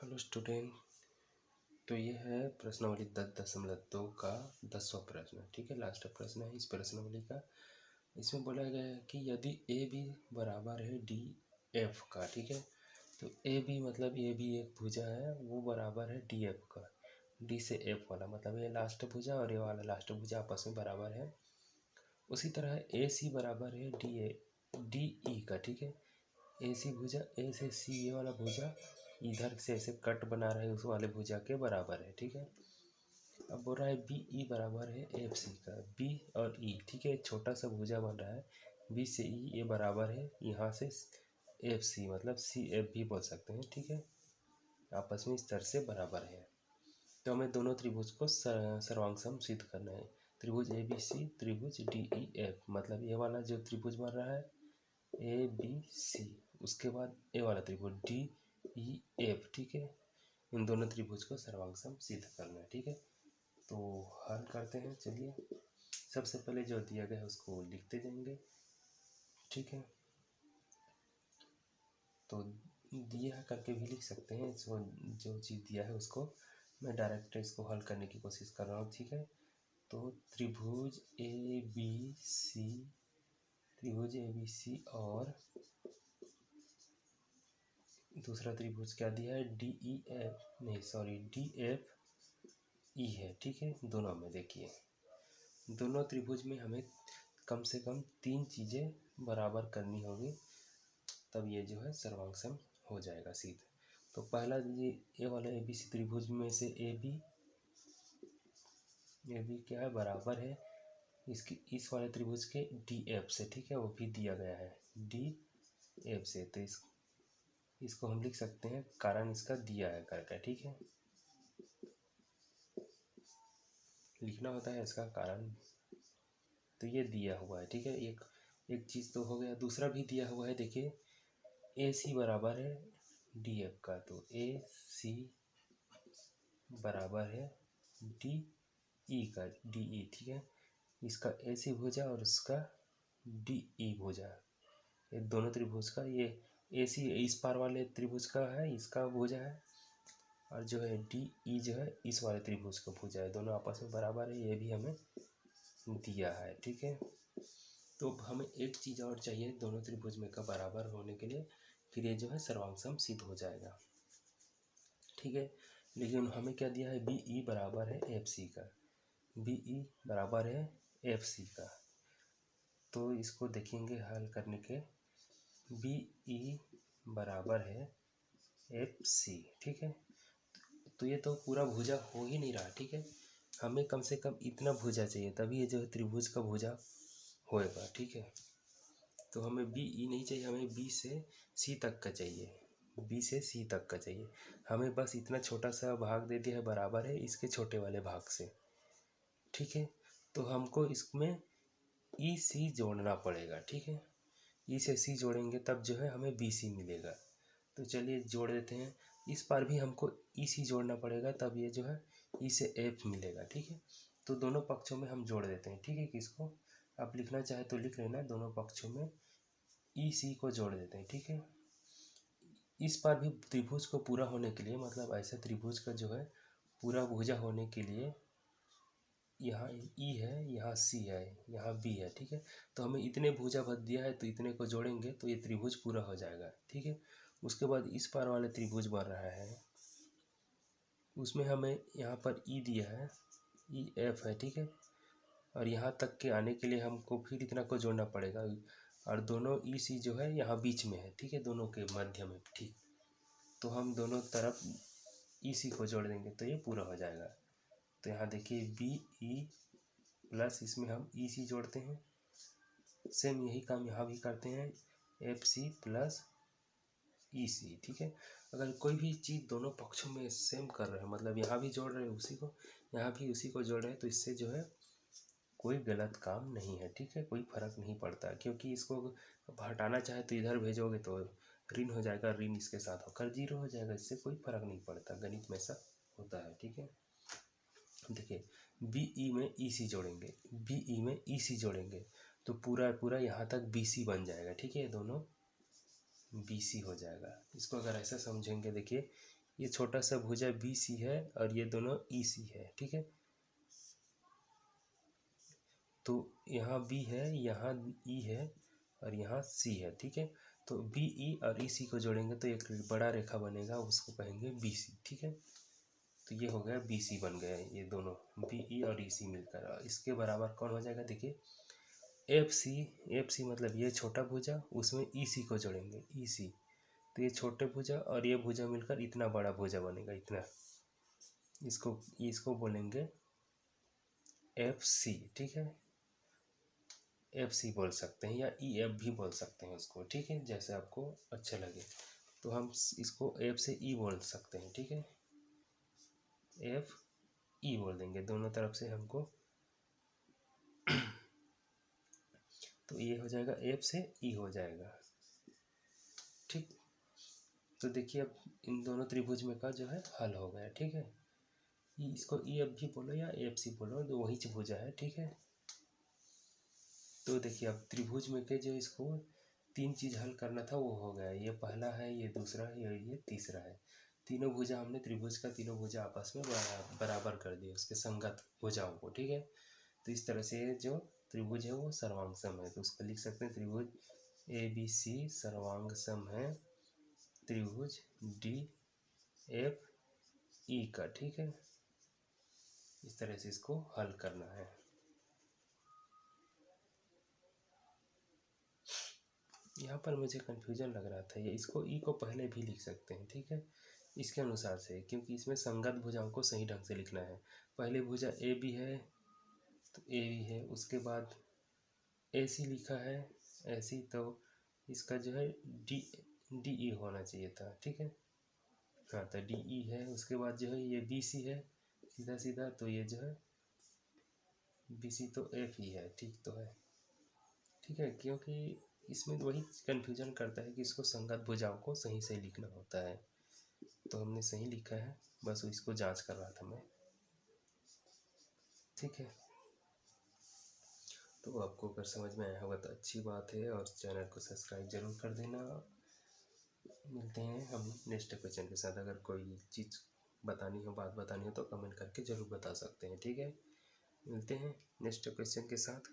Hello student. तो ये है प्रश्नावली 10.2 का 10वां प्रश्न। ठीक है, लास्ट प्रश्न है इस प्रश्नावली का। इसमें बोला गया है कि यदि ए बी बराबर है डी एफ का। ठीक है, तो ए बी मतलब ए बी एक भुजा है, वो बराबर है डी एफ का। डी से एफ वाला मतलब ये लास्ट भुजा और ये वाला लास्ट भुजा आपस में बराबर है। उसी तरह ए सी बराबर है डी ई का। ठीक है, ए सी भुजा ए से सी ये वाला भुजा इधर से ऐसे कट बना रहे उस वाले भुजा के बराबर है। ठीक है, अब बोल रहा है बी ई बराबर है एफ सी का। बी और ई, ठीक है, छोटा सा भुजा बन रहा है बी से ई, ये बराबर है यहाँ से एफ सी, मतलब सी एफ भी बोल सकते हैं। ठीक है, आपस में इस तरह से बराबर है। तो हमें दोनों त्रिभुज को सर्वांग सिद्ध करना है। त्रिभुज ए बी सी, त्रिभुज डी ई एफ, मतलब ये वाला जो त्रिभुज बन रहा है ए बी सी, उसके बाद ए वाला त्रिभुज डी ई एफ। ठीक है, इन दोनों त्रिभुज को सर्वांग सिद्ध करना है। ठीक है, तो हल करते हैं। चलिए, सबसे पहले जो दिया गया है उसको लिखते जाएंगे। ठीक है, तो दिया करके भी लिख सकते हैं, इसको जो चीज़ दिया है उसको मैं डायरेक्ट इसको हल करने की कोशिश कर रहा हूँ। ठीक है, तो त्रिभुज ए बी सी, त्रिभुज ए बी सी और दूसरा त्रिभुज क्या दिया है डी ई एफ, नहीं सॉरी डी एफ ई है। ठीक है, दोनों में देखिए, दोनों त्रिभुज में हमें कम से कम 3 चीज़ें बराबर करनी होगी, तब ये जो है सर्वांग हो जाएगा सिद्ध। तो पहला ये वाला ए बी सी त्रिभुज में से ए बी क्या है बराबर है इसकी इस वाले त्रिभुज के डी एफ से। ठीक है, वो भी दिया गया है डी एफ से, तो इसको हम लिख सकते हैं कारण इसका दिया है करके। ठीक है, लिखना होता है इसका कारण, तो ये दिया हुआ है। ठीक है, एक चीज़ तो हो गया। दूसरा भी दिया हुआ है, देखिए ए सी बराबर है डी एफ का, तो ए सी बराबर है डी ई का, डी ई। ठीक है, इसका ए सी भुजा और उसका डी ई भुजा, ये दोनों त्रिभुज का, ये ए सी इस पार वाले त्रिभुज का है, इसका भुजा है, और जो है डी ई जो है इस वाले त्रिभुज का भुजा है। दोनों आपस में बराबर है, ये भी हमें दिया है। ठीक है, तो हमें एक चीज़ और चाहिए दोनों त्रिभुज में का बराबर होने के लिए, फिर ये जो है सर्वांग सिद्ध हो जाएगा। ठीक है, लेकिन हमें क्या दिया है बी ई बराबर है एफ सी का, बी ई बराबर है एफ सी का। तो इसको देखेंगे हल करने के, बी ई बराबर है एफ सी। ठीक है, तो ये तो पूरा भुजा हो ही नहीं रहा। ठीक है, हमें कम से कम इतना भुजा चाहिए, तभी ये जो है त्रिभुज का भुजा होएगा। ठीक है, तो हमें बी ई नहीं चाहिए, हमें बी से सी तक का चाहिए, बी से सी तक का चाहिए। हमें बस इतना छोटा सा भाग दे दिया है बराबर है इसके छोटे वाले भाग से। ठीक है, तो हमको इसमें ई सी जोड़ना पड़ेगा। ठीक है, ई से सी जोड़ेंगे तब जो है हमें बी सी मिलेगा। तो चलिए जोड़ देते हैं, इस पार भी हमको ई सी जोड़ना पड़ेगा, तब ये जो है ई से एफ मिलेगा। ठीक है, तो दोनों पक्षों में हम जोड़ देते हैं। ठीक है, किसको आप लिखना चाहे तो लिख लेना, दोनों पक्षों में ई सी को जोड़ देते हैं। ठीक है, इस पार भी त्रिभुज को पूरा होने के लिए, मतलब ऐसे त्रिभुज का जो है पूरा भुजा होने के लिए, यहाँ ई है, यहाँ सी है, यहाँ बी है। ठीक है, तो हमें इतने भुजा भर दिया है, तो इतने को जोड़ेंगे तो ये त्रिभुज पूरा हो जाएगा। ठीक है, उसके बाद इस पार वाले त्रिभुज बन रहा है, उसमें हमें यहाँ पर ई दिया है, ई एफ है। ठीक है, और यहाँ तक के आने के लिए हमको फिर इतना को जोड़ना पड़ेगा, और दोनों ई सी जो है यहाँ बीच में है। ठीक है, दोनों के मध्य में। ठीक, तो हम दोनों तरफ ई सी को जोड़ देंगे तो ये पूरा हो जाएगा। तो यहाँ देखिए बी ई प्लस इसमें हम ई सी जोड़ते हैं, सेम यही काम यहाँ भी करते हैं, एफ सी प्लस ई सी। ठीक है, अगर कोई भी चीज़ दोनों पक्षों में सेम कर रहे हैं, मतलब यहाँ भी जोड़ रहे हैं उसी को, यहाँ भी उसी को जोड़ रहे हैं, तो इससे जो है कोई गलत काम नहीं है। ठीक है, कोई फर्क नहीं पड़ता, क्योंकि इसको हटाना चाहे तो इधर भेजोगे तो ऋण हो जाएगा, ऋण इसके साथ होकर जीरो हो जाएगा, इससे कोई फर्क नहीं पड़ता, गणित में ऐसा होता है। ठीक है, देखिए बी ई में ई सी जोड़ेंगे, बी ई में ई सी जोड़ेंगे तो पूरा पूरा यहाँ तक बी सी बन जाएगा। ठीक है, दोनों बी सी हो जाएगा। इसको अगर ऐसा समझेंगे, देखिए ये छोटा सा भुजा बी सी है और ये दोनों ई सी है, ठीक है। तो यहाँ बी है, यहाँ ई है और यहाँ सी है, ठीक है। तो बी ई और ई सी को जोड़ेंगे तो एक बड़ा रेखा बनेगा, उसको कहेंगे बी सी, ठीक है। तो ये हो गया बी सी बन गया, ये दोनों बी ई और ई सी मिलकर। इसके बराबर कौन हो जाएगा, देखिए एफ सी। एफ सी मतलब ये छोटा भुजा, उसमें ई सी को जोड़ेंगे, ई सी। तो ये छोटे भुजा और ये भुजा मिलकर इतना बड़ा भुजा बनेगा, इतना। इसको बोलेंगे एफ सी, ठीक है। एफ सी बोल सकते हैं या ई एफ भी बोल सकते हैं उसको, ठीक है, जैसे आपको अच्छा लगे। तो हम इसको एफ से ई बोल सकते हैं, ठीक है। एफ ई बोल देंगे दोनों तरफ से हमको। तो ये हो जाएगा एफ से ई हो जाएगा, ठीक। तो देखिए अब इन दोनों त्रिभुज में का जो है हल हो गया, ठीक है। इसको ई एफ भी बोलो या एफ सी बोलो, तो वही भुजा है, ठीक है। तो देखिए अब त्रिभुज में के जो इसको 3 चीज़ हल करना था वो हो गया। ये पहला है, ये दूसरा है, ये तीसरा है। तीनों भुजा हमने त्रिभुज का तीनों भुजा आपस में बराबर कर दिए, उसके संगत भुजाओं को, ठीक है। तो इस तरह से जो त्रिभुज है वो सर्वांग सम है। तो उसको लिख सकते हैं त्रिभुज ए बी सी सर्वांग सम है त्रिभुज डी एफ ई का, ठीक है। इस तरह से इसको हल करना है। यहाँ पर मुझे कन्फ्यूजन लग रहा था, ये इसको ई को पहले भी लिख सकते हैं, ठीक है, इसके अनुसार से, क्योंकि इसमें संगत भुजाओं को सही ढंग से लिखना है। पहले भुजा ए बी है तो ए बी है, उसके बाद ए सी लिखा है ऐसी, तो इसका जो है डी डी ई होना चाहिए था, ठीक है। हाँ, तो डी ई है। उसके बाद जो है ये बी सी है सीधा सीधा, तो ये जो है बी सी तो एफ ही है, ठीक तो है, ठीक है। क्योंकि इसमें वही कन्फ्यूजन करता है कि इसको संगत भुजाओं को सही सही लिखना होता है। तो हमने सही लिखा है, बस इसको जांच कर रहा था मैं, ठीक है। तो आपको अगर समझ में आया होगा तो अच्छी बात है, और चैनल को सब्सक्राइब जरूर कर देना। मिलते हैं हम नेक्स्ट क्वेश्चन के साथ। अगर कोई चीज़ बतानी हो, बात बतानी हो तो कमेंट करके ज़रूर बता सकते हैं, ठीक है। मिलते हैं नेक्स्ट क्वेश्चन के साथ।